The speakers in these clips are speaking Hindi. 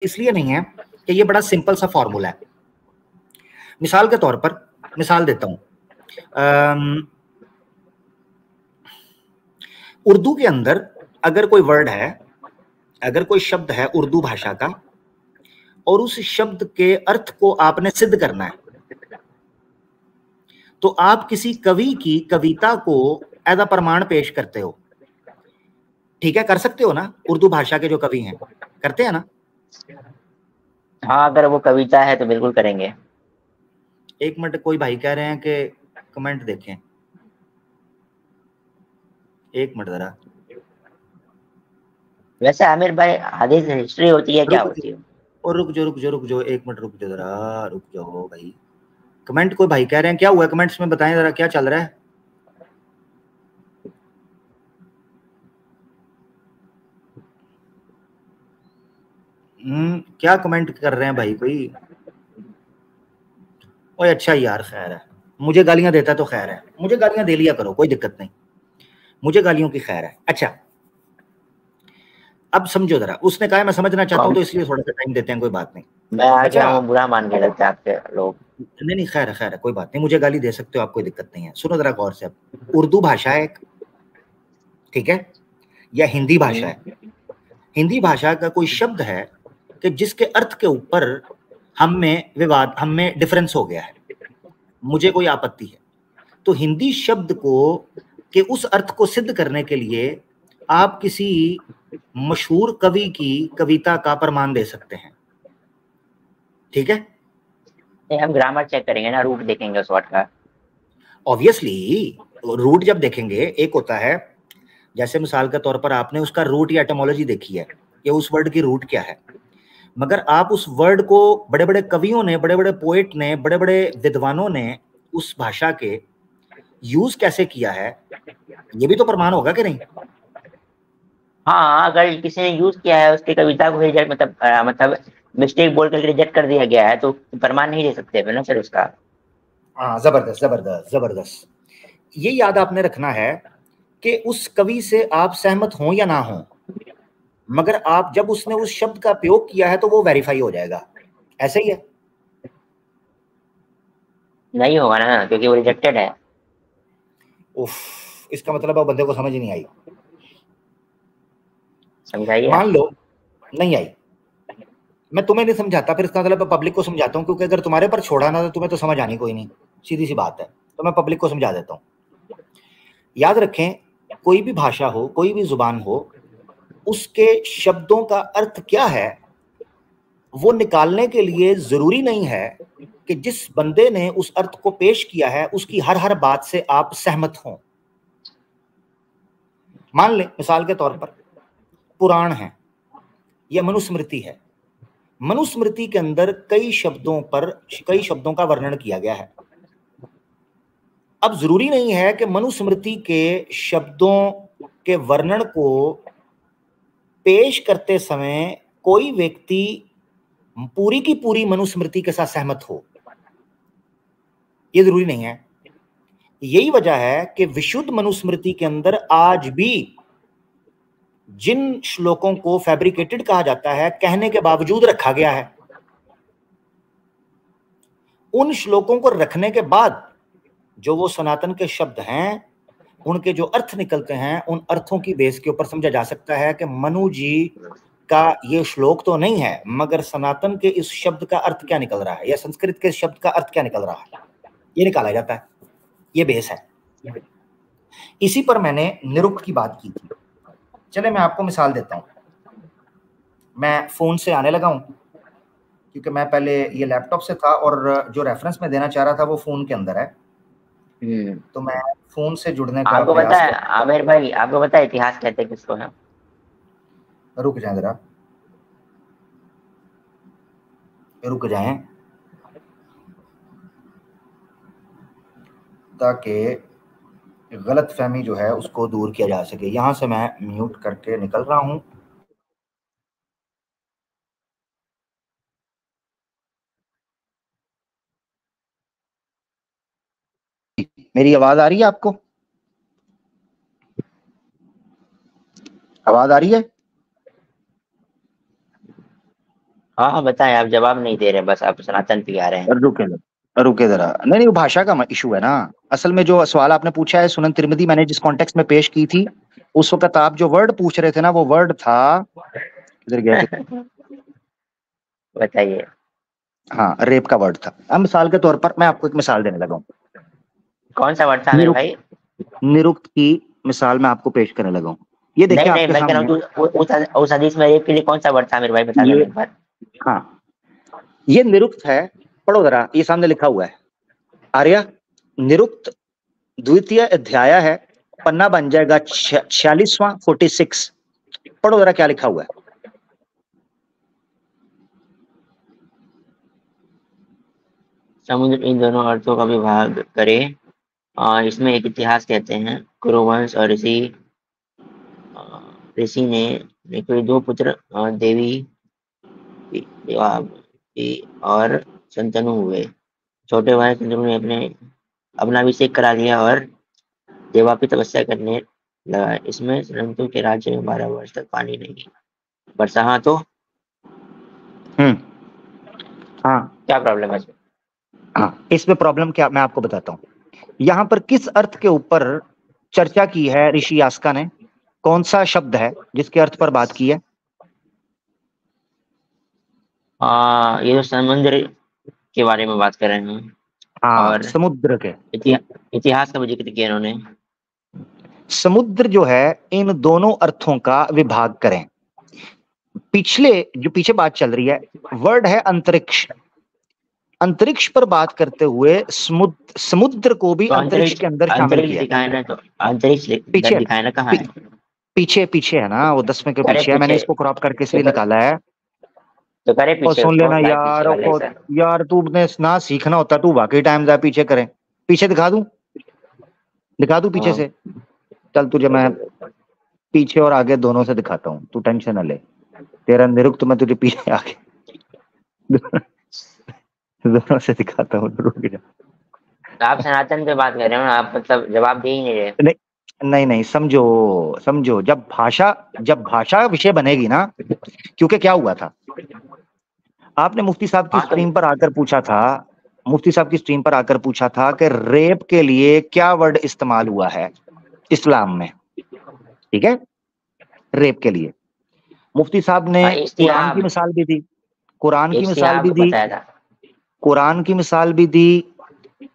इसलिए नहीं है कि ये बड़ा सिंपल सा फॉर्मूला है। मिसाल के तौर पर मिसाल देता हूं, उर्दू के अंदर अगर कोई वर्ड है, अगर कोई शब्द है उर्दू भाषा का, और उस शब्द के अर्थ को आपने सिद्ध करना है, तो आप किसी कवि की कविता को एज अ प्रमाण पेश करते हो। ठीक है, कर सकते हो ना? उर्दू भाषा के जो कवि हैं करते हैं ना? हाँ, अगर वो कविता है तो बिल्कुल करेंगे। एक मिनट, कोई भाई कह रहे हैं कि कमेंट देखें, एक मिनट जरा। वैसे आमिर भाई, हदीस हिस्ट्री होती है, क्या होती है? और रुक जाओ, एक मिनट रुक जाओ जरा, रुक जाओ भाई। कमेंट कोई भाई कह रहे हैं, क्या हुआ कमेंट्स में बताएं जरा, क्या चल रहा है? क्या कमेंट कर रहे हैं भाई कोई? ओए अच्छा यार, खैर है, मुझे गालियां देता है तो खैर है, मुझे गालियां दे लिया करो, कोई दिक्कत नहीं, मुझे गालियों की खैर है। अच्छा, अब समझो जरा, उसने कहा मैं समझना चाहता हूं तो इसलिए थोड़ा सा टाइम देते हैं, कोई बात नहीं। मैं आ अच्छा, गया हूँ, बुरा मान के लगता है आपके लोग। नहीं खैर है, कोई बात नहीं, मुझे गाली दे सकते हो आप, कोई दिक्कत नहीं है। सुनो जरा गौर से, अब उर्दू भाषा है एक, ठीक है, या हिंदी भाषा है। हिंदी भाषा का कोई शब्द है कि जिसके अर्थ के ऊपर हम में विवाद, हम में डिफरेंस हो गया है, मुझे कोई आपत्ति है, तो हिंदी शब्द को के उस अर्थ को सिद्ध करने के लिए आप किसी मशहूर कवि की कविता का प्रमाण दे सकते हैं। ठीक है, हम ग्रामर चेक करेंगे ना, रूट देखेंगे उस वर्ड का। ऑब्वियसली रूट जब देखेंगे, एक होता है जैसे मिसाल के तौर पर आपने उसका रूट या एटमोलॉजी देखी है कि उस वर्ड की रूट क्या है, मगर आप उस वर्ड को बड़े बड़े कवियों ने, बड़े बड़े पोएट ने, बड़े बड़े विद्वानों ने उस भाषा के यूज कैसे किया है, ये भी तो प्रमाण होगा कि नहीं? हाँ, अगर किसी ने यूज किया है उसकी कविता को रिजेक्ट, मतलब मिस्टेक बोल कर रिजेक्ट कर दिया गया है, तो प्रमाण नहीं दे सकते ना सर उसका। हाँ, जबरदस्त जबरदस्त जबरदस्त। ये याद आपने रखना है कि उस कवि से आप सहमत हों या ना हों, मगर आप जब उसने उस शब्द का प्रयोग किया है तो वो वेरीफाई हो जाएगा, ऐसे ही है। नहीं होगा ना, क्योंकि वो रिजेक्टेड है। उफ, इसका मतलब अब बंदे को समझ ही नहीं आई। समझाइए मान आप। लो नहीं आई, मैं तुम्हें नहीं समझाता, फिर इसका मतलब पब्लिक को समझाता हूँ, क्योंकि अगर तुम्हारे पर छोड़ा ना तो तुम्हें तो समझ आनी कोई नहीं, सीधी सी बात है, तो मैं पब्लिक को समझा देता हूँ। याद रखें, कोई भी भाषा हो, कोई भी जुबान हो, उसके शब्दों का अर्थ क्या है वो निकालने के लिए जरूरी नहीं है कि जिस बंदे ने उस अर्थ को पेश किया है उसकी हर हर बात से आप सहमत हों। मान लें मिसाल के तौर पर पुराण है या मनुस्मृति है, मनुस्मृति के अंदर कई शब्दों का वर्णन किया गया है। अब जरूरी नहीं है कि मनुस्मृति के शब्दों के वर्णन को पेश करते समय कोई व्यक्ति पूरी की पूरी मनुस्मृति के साथ सहमत हो, यह जरूरी नहीं है। यही वजह है कि विशुद्ध मनुस्मृति के अंदर आज भी जिन श्लोकों को फैब्रिकेटेड कहा जाता है, कहने के बावजूद रखा गया है, उन श्लोकों को रखने के बाद जो वो सनातन के शब्द हैं, उनके जो अर्थ निकलते हैं, उन अर्थों की बेस के ऊपर समझा जा सकता है कि मनु जी का ये श्लोक तो नहीं है, मगर सनातन के इस शब्द का अर्थ क्या निकल रहा है, या संस्कृत के शब्द का अर्थ क्या निकल रहा है, ये निकाला जाता है, ये बेस है। इसी पर मैंने निरुक्त की बात की थी। चले मैं आपको मिसाल देता हूं, मैं फोन से आने लगा हूं, क्योंकि मैं पहले ये लैपटॉप से था और जो रेफरेंस में देना चाह रहा था वो फोन के अंदर है, तो मैं फोन से जुड़ने का आपको पता प्रयास है आमिर भाई, आपको पता है इतिहास कहते हैं किसको है? रुक जाए जरा, रुक जाएं, ताकि गलत फहमी जो है उसको दूर किया जा सके। यहां से मैं म्यूट करके निकल रहा हूं। मेरी आवाज आ रही है आपको? आवाज आ रही है? हाँ हाँ बताएं, आप जवाब नहीं दे रहे, बस आप सनातन पे आ रहे हैं। रुके जरा, नहीं नहीं, वो भाषा का इशू है ना। असल में जो सवाल आपने पूछा है सुनन तिरमिदी, मैंने जिस कॉन्टेक्स्ट में पेश की थी, उस वक्त आप जो वर्ड पूछ रहे थे ना, वो वर्ड था, इधर गया बताइए। हाँ, रेप का वर्ड था। अब मिसाल के तौर पर मैं आपको एक मिसाल देने लगा हूँ। कौन सा वर्ड था आमिर निरुक्त भाई? निरुक्त की मिसाल मैं आपको पेश करने लगा हूँ। ये देखिए नहीं नहीं, आपके मैं कह रहा सामने, हूँ कि उस हदीस में रेप के लिए कौन सा वर्ड था आमिर भाई, बता देना ये, एक बार। हाँ, ये निरुक्त है। पढ़ो जरा, ये सामने लिखा हुआ है, आर्या, निरुक्त द्वितीय अध्याय है, पन्ना बन जाएगा 46वां 46। पढ़ो जरा क्या लिखा हुआ है। समुद्र इन दोनों अर्थों का विभाग करे। इसमें एक इतिहास कहते हैं, कुरुवंश और ऋषि ने कोई दो पुत्र देवी और शंतनु हुए। छोटे भाई शंतनु ने अपना अभिषेक करा लिया और देवापी तपस्या करने लगा। इसमें शंतनु के राज्य में 12 वर्ष तक पानी नहीं बरसा। हाँ तो हाँ क्या प्रॉब्लम है इसमें? हाँ, इसमें प्रॉब्लम क्या, मैं आपको बताता हूँ। यहाँ पर किस अर्थ के ऊपर चर्चा की है ऋषि यास्का ने? कौन सा शब्द है जिसके अर्थ पर बात की है? ये जो समुद्र के बारे में बात कर रहे हैं, हाँ, और समुद्र के। इतिहास का भी जिक्र किया इन्होंने। समुद्र जो है, इन दोनों अर्थों का विभाग करें। पीछे बात चल रही है, वर्ड है अंतरिक्ष। अंतरिक्ष पर बात करते हुए समुद्र को भी तो अंतरिक्ष अंतरिक्ष के अंदर शामिल अंतरिक्ष किया। दिखाए ना, तो अंतरिक्ष पीछे दिखाए ना कहाँ पी, है? पीछे पीछे है ना, वो 10वें के करे पीछे है। मैंने पीछे, इसको क्रॉप करके तो इसलिए निकाला है। तो करे और पीछे सुन उसको, लेना लाइव पीछे यार, वाला को ऐसा। यार तू ने ना सीखना होता, तू वाकई टाइम जा पीछे करे। पीछे दिखा दूं पीछे हाँ, से? चल तुझे मैं पीछे और आगे दोनों से दिखाता हूँ, तू टेंशन न ले। तेरा निरुक्त मैं तुझे पीछे आगे दोनों से दिखाता हूँ, रुक जा। आप सनातन पे बात कर रहे हो ना, आप मतलब जवाब दे ही नहीं रहे। नहीं नहीं नहीं, समझो, जब भाषा विषय बनेगी ना, क्योंकि क्या हुआ था, आपने मुफ्ती साहब की हाँ तो स्ट्रीम पर आकर पूछा था, मुफ्ती साहब की स्ट्रीम पर आकर पूछा था कि रेप के लिए क्या वर्ड इस्तेमाल हुआ है इस्लाम में, ठीक है? रेप के लिए मुफ्ती साहब ने कुरान की इस्तिहाब, मिसाल भी दी, कुरान की मिसाल भी इस्तिहाब दी, बताया था। कुरान की मिसाल भी दी,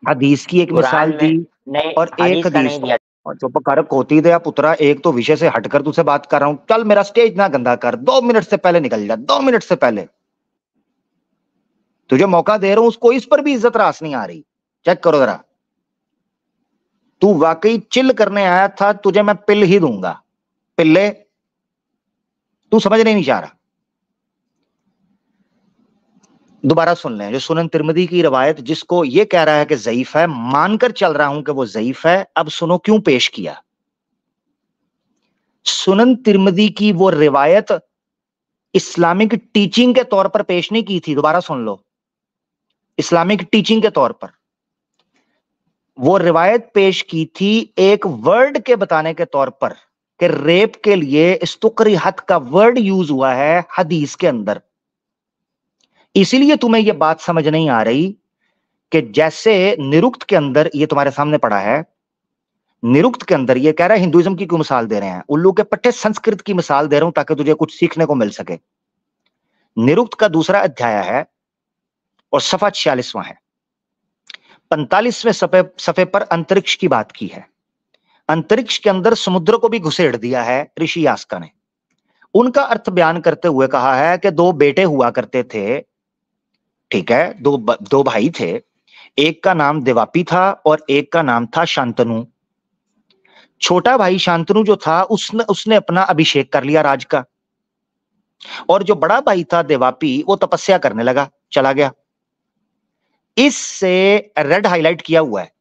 हदीस की एक मिसाल कुरान में दी, नहीं, और एक हदीस का हदीस। नहीं दिया। और चुप कर होती दया पुत्रा, एक तो विषय से हटकर तुझसे बात कर रहा हूं। चल मेरा स्टेज ना गंदा कर, 2 मिनट से पहले निकल जा, 2 मिनट से पहले। तुझे मौका दे रहा हूं, उसको इस पर भी इज्जत रास नहीं आ रही। चेक करो जरा, तू वाकई चिल करने आया था, तुझे मैं पिल ही दूंगा, पिल्ले। तू समझ नहीं चाह रहा। दोबारा सुन लें, जो सुनन तिरमिदी की रवायत, जिसको ये कह रहा है कि ज़ईफ है, मानकर चल रहा हूं कि वो ज़ईफ है। अब सुनो क्यों पेश किया। सुनन तिरमिदी की वो रिवायत इस्लामिक टीचिंग के तौर पर पेश नहीं की थी, दोबारा सुन लो, इस्लामिक टीचिंग के तौर पर वो रिवायत पेश की थी एक वर्ड के बताने के तौर पर कि रेप के लिए इस्तुकरिहत का वर्ड यूज हुआ है हदीस के अंदर। इसीलिए तुम्हें यह बात समझ नहीं आ रही कि जैसे निरुक्त के अंदर, ये तुम्हारे सामने पड़ा है, निरुक्त के अंदर ये कह रहा है, हिंदुइज्म की क्यों मिसाल दे रहे हैं, उल्लू के पट्टे संस्कृत की मिसाल दे रहा हूं ताकि तुझे कुछ सीखने को मिल सके। निरुक्त का दूसरा अध्याय है और सफा 46वां है, 45वें सफे पर अंतरिक्ष की बात की है। अंतरिक्ष के अंदर समुद्र को भी घुसेड़ दिया है ऋषि यास्का ने। उनका अर्थ बयान करते हुए कहा है कि दो बेटे हुआ करते थे, ठीक है, दो भाई थे, एक का नाम देवापी था और एक का नाम था शांतनु। छोटा भाई शांतनु जो था, उसने अपना अभिषेक कर लिया राज का, और जो बड़ा भाई था देवापी, वो तपस्या करने लगा, चला गया। इससे रेड हाईलाइट किया हुआ है,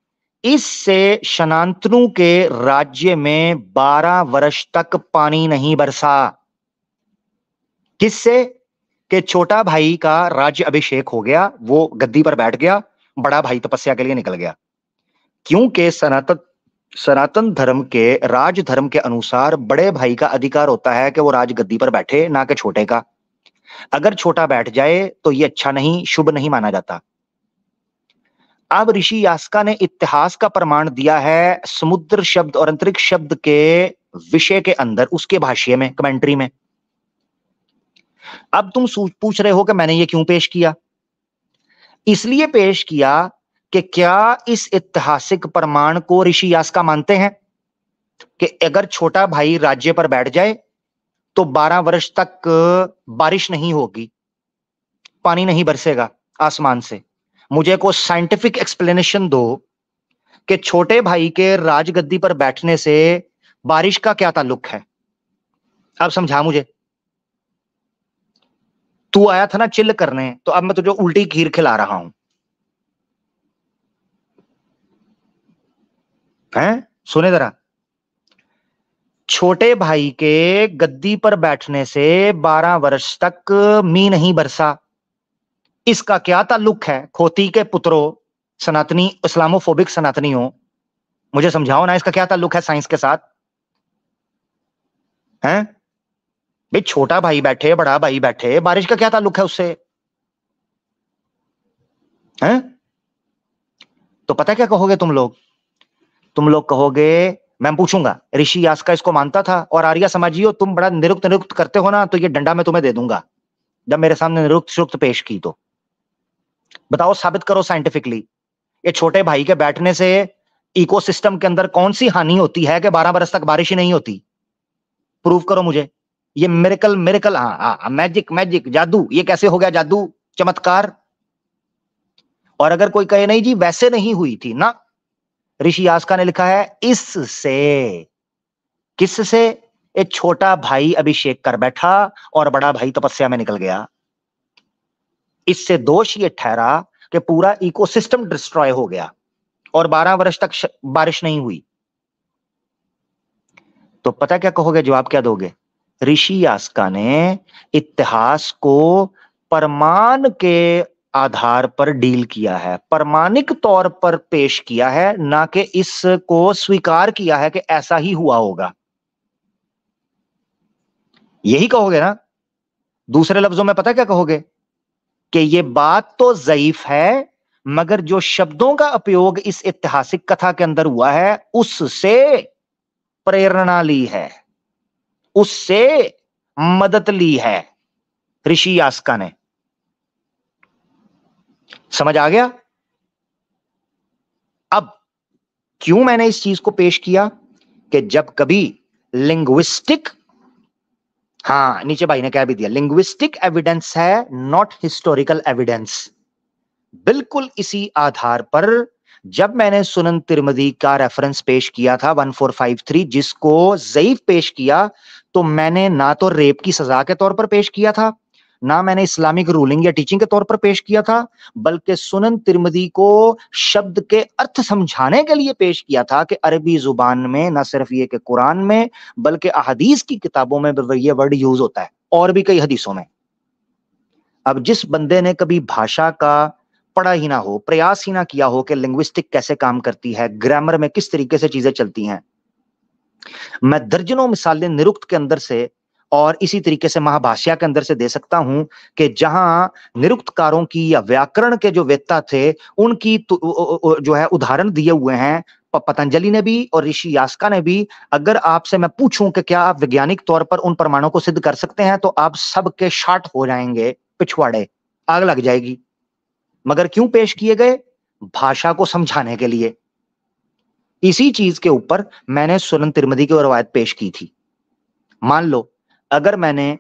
इससे शांतनु के राज्य में 12 वर्ष तक पानी नहीं बरसा। किससे? कि छोटा भाई का राज्य अभिषेक हो गया, वो गद्दी पर बैठ गया, बड़ा भाई तपस्या के लिए निकल गया। क्योंकि सनातन धर्म के राज धर्म के अनुसार बड़े भाई का अधिकार होता है कि वो राज गद्दी पर बैठे, ना कि छोटे का। अगर छोटा बैठ जाए तो ये अच्छा नहीं, शुभ नहीं माना जाता। अब ऋषि यास्का ने इतिहास का प्रमाण दिया है समुद्र शब्द और अंतरिक्ष शब्द के विषय के अंदर, उसके भाष्य में, कमेंट्री में। अब तुम पूछ रहे हो कि मैंने ये क्यों पेश किया? इसलिए पेश किया कि क्या इस ऐतिहासिक प्रमाण को ऋषि यास्का मानते हैं कि अगर छोटा भाई राज्य पर बैठ जाए तो 12 वर्ष तक बारिश नहीं होगी, पानी नहीं बरसेगा आसमान से। मुझे को साइंटिफिक एक्सप्लेनेशन दो कि छोटे भाई के राजगद्दी पर बैठने से बारिश का क्या ताल्लुक है। अब समझा मुझे। तू आया था ना चिल करने, तो अब मैं तुझे उल्टी खीर खिला रहा हूं। हैं? सुने जरा। छोटे भाई के गद्दी पर बैठने से 12 वर्ष तक मी नहीं बरसा, इसका क्या ताल्लुक है? खोती के पुत्रों, सनातनी, इस्लामोफोबिक सनातनियों, मुझे समझाओ ना, इसका क्या ताल्लुक है साइंस के साथ? हैं? भाई छोटा भाई बैठे, बड़ा भाई बैठे, बारिश का क्या ताल्लुक है उससे? हैं? तो पता क्या कहोगे तुम लोग? तुम लोग कहोगे, मैं पूछूंगा, ऋषि यास्का इसको मानता था? और आर्य समाजियों, तुम बड़ा निरुक्त करते हो ना, तो ये डंडा मैं तुम्हें दे दूंगा जब मेरे सामने निरुक्त शुक्त पेश की। तो बताओ, साबित करो साइंटिफिकली, ये छोटे भाई के बैठने से इकोसिस्टम के अंदर कौन सी हानि होती है कि 12 बरस तक बारिश ही नहीं होती? प्रूव करो मुझे। ये मिरेकल, मिरेकल, हाँ, मैजिक, मैजिक, जादू, ये कैसे हो गया जादू, चमत्कार? और अगर कोई कहे नहीं जी वैसे नहीं हुई थी ना, ऋषि यास्का ने लिखा है इससे। किससे? एक छोटा भाई अभिषेक कर बैठा और बड़ा भाई तपस्या में निकल गया। इससे दोष ये ठहरा कि पूरा इकोसिस्टम डिस्ट्रॉय हो गया और 12 वर्ष तक बारिश नहीं हुई। तो पता क्या कहोगे, जवाब क्या दोगे? ऋषि यास्का ने इतिहास को प्रमाण के आधार पर डील किया है, प्रमाणिक तौर पर पेश किया है, ना कि इसको स्वीकार किया है कि ऐसा ही हुआ होगा। यही कहोगे ना? दूसरे लफ्जों में पता क्या कहोगे? कि ये बात तो ज़ईफ है, मगर जो शब्दों का उपयोग इस ऐतिहासिक कथा के अंदर हुआ है उससे प्रेरणा ली है, उससे मदद ली है ऋषि यास्का ने। समझ आ गया? अब क्यों मैंने इस चीज को पेश किया कि जब कभी लिंग्विस्टिक, हाँ नीचे भाई ने क्या भी दिया, लिंग्विस्टिक एविडेंस है, नॉट हिस्टोरिकल एविडेंस। बिल्कुल इसी आधार पर जब मैंने सुनन तिरमिज़ी का रेफरेंस पेश किया था 1453, जिसको ज़ईफ पेश किया, तो मैंने ना तो रेप की सजा के तौर पर पेश किया था, ना मैंने इस्लामिक रूलिंग या टीचिंग के तौर पर पेश किया था, बल्कि सुनन तिरमिज़ी को शब्द के अर्थ समझाने के लिए पेश किया था कि अरबी जुबान में न सिर्फ ये कि कुरान में, बल्कि अहादीस की किताबों में ये वर्ड यूज होता है और भी कई हदीसों में। अब जिस बंदे ने कभी भाषा का पढ़ा ही ना हो, प्रयास ही ना किया हो कि लिंग्विस्टिक कैसे काम करती है, ग्रामर में किस तरीके से चीजें चलती हैं, मैं दर्जनों मिसालें निरुक्त के अंदर से और इसी तरीके से महाभाष्या के अंदर से दे सकता हूं कि जहां निरुक्तकारों की या व्याकरण के जो वेत्ता थे उनकी जो है उदाहरण दिए हुए हैं पतंजलि ने भी और ऋषि यास्का ने भी। अगर आपसे मैं पूछूं कि क्या आप वैज्ञानिक तौर पर उन प्रमाणों को सिद्ध कर सकते हैं, तो आप सबके शार्ट हो जाएंगे, पिछवाड़े, आग लग जाएगी। मगर क्यों पेश किए गए? भाषा को समझाने के लिए। इसी चीज के ऊपर मैंने सुनन तिरमिज़ी की रवायत पेश की थी। मान लो अगर मैंने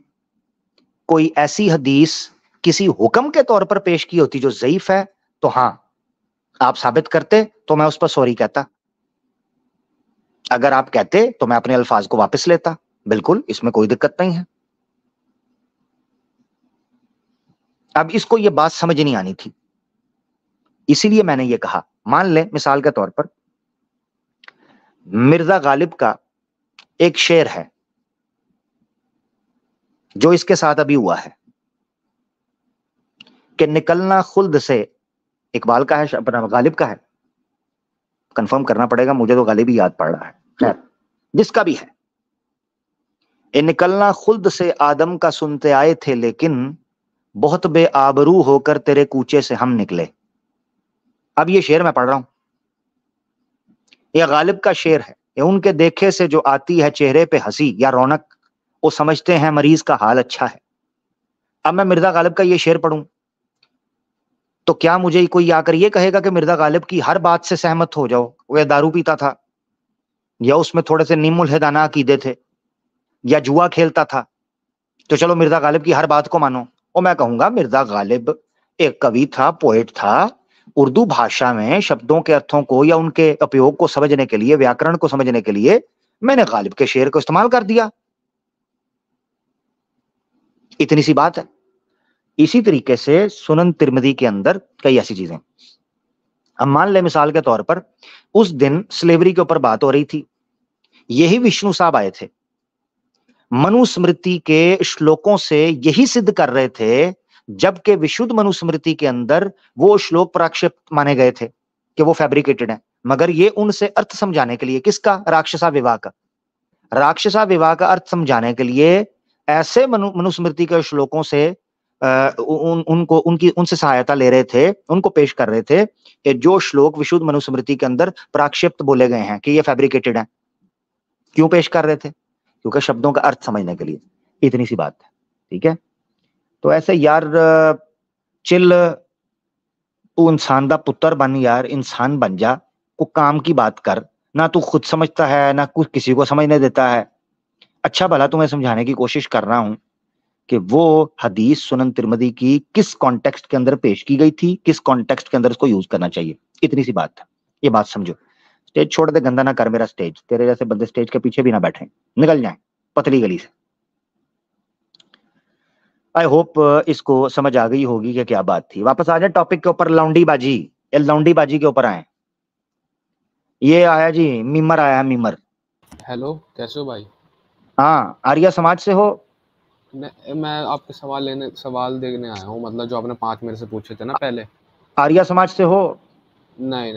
कोई ऐसी हदीस किसी हुक्म के तौर पर पेश की होती जो ज़ईफ है, तो हां आप साबित करते तो मैं उस पर सॉरी कहता। अगर आप कहते तो मैं अपने अल्फाज को वापस लेता, बिल्कुल, इसमें कोई दिक्कत नहीं है। अब इसको यह बात समझ नहीं आनी थी, इसीलिए मैंने ये कहा। मान ले मिसाल के तौर पर मिर्जा गालिब का एक शेर है जो इसके साथ अभी हुआ है कि निकलना खुल्द से, इकबाल का है, अपना गालिब का है, कंफर्म करना पड़ेगा मुझे, तो गालिब ही याद पड़ रहा है, खैर जिसका भी है। निकलना खुल्द से आदम का सुनते आए थे, लेकिन बहुत बेआबरू होकर तेरे कूचे से हम निकले। अब ये शेर मैं पढ़ रहा हूं, ये गालिब का शेर है। ये उनके देखे से जो आती है चेहरे पे हंसी या रौनक, वो समझते हैं मरीज का हाल अच्छा है। अब मैं मिर्जा गालिब का ये शेर पढ़ूं तो क्या मुझे कोई आकर ये कहेगा कि मिर्जा गालिब की हर बात से सहमत हो जाओ? वो दारू पीता था, या उसमें थोड़े से निमुल हिदाना अकीदे थे, या जुआ खेलता था, तो चलो मिर्जा गालिब की हर बात को मानो। और मैं कहूंगा मिर्जा गालिब एक कवि था, पोएट था। उर्दू भाषा में शब्दों के अर्थों को या उनके उपयोग को समझने के लिए, व्याकरण को समझने के लिए मैंने गालिब के शेर को इस्तेमाल कर दिया। इतनी सी बात है। इसी तरीके से सुनन तिरमिजी के अंदर कई ऐसी चीजें। अब मान ले मिसाल के तौर पर उस दिन स्लेवरी के ऊपर बात हो रही थी, यही विष्णु साहब आए थे, मनुस्मृति के श्लोकों से यही सिद्ध कर रहे थे, जबकि विशुद्ध मनुस्मृति के अंदर वो श्लोक प्राक्षेप माने गए थे कि वो फैब्रिकेटेड है। मगर ये उनसे अर्थ समझाने के लिए, किसका? राक्षसा विवाह का। राक्षसा विवाह का अर्थ समझाने के लिए ऐसे मनुस्मृति के श्लोकों से उनसे सहायता ले रहे थे, उनको पेश कर रहे थे कि जो श्लोक विशुद्ध मनुस्मृति के अंदर प्राक्षेप्त बोले गए हैं कि ये फैब्रिकेटेड है। क्यों पेश कर रहे थे? क्योंकि शब्दों का अर्थ समझने के लिए। इतनी सी बात है, ठीक है। तो ऐसे यार चिल, तू इंसान दा पुत्र बन यार, इंसान बन जा, को काम की बात कर। ना तू खुद समझता है, ना कुछ किसी को समझने देता है। अच्छा भला तुम्हें समझाने की कोशिश कर रहा हूं कि वो हदीस सुनन तिरमिजी की किस कॉन्टेक्स्ट के अंदर पेश की गई थी, किस कॉन्टेक्स्ट के अंदर उसको यूज करना चाहिए। इतनी सी बात है, ये बात समझो। स्टेज छोड़ दे, गंदा ना कर मेरा स्टेज। तेरे जैसे बंदे स्टेज के पीछे भी ना बैठे, निकल जाएं पतली गली से। आई होप इसको समझ आ गई होगी कि क्या बात थी। वापस आ जाए टॉपिक के ऊपर, लौंडीबाजी। लौंडीबाजी के ऊपर आए। ये आया जी, मीमर आया है, मीमर। हेलो, कैसे हो भाई? हाँ, आर्या समाज से हो? मैं आपके सवाल देखने आया हूँ, मतलब जो आपने 5 मेरे से पूछे थे ना पहले। आर्या समाज से हो? नहीं,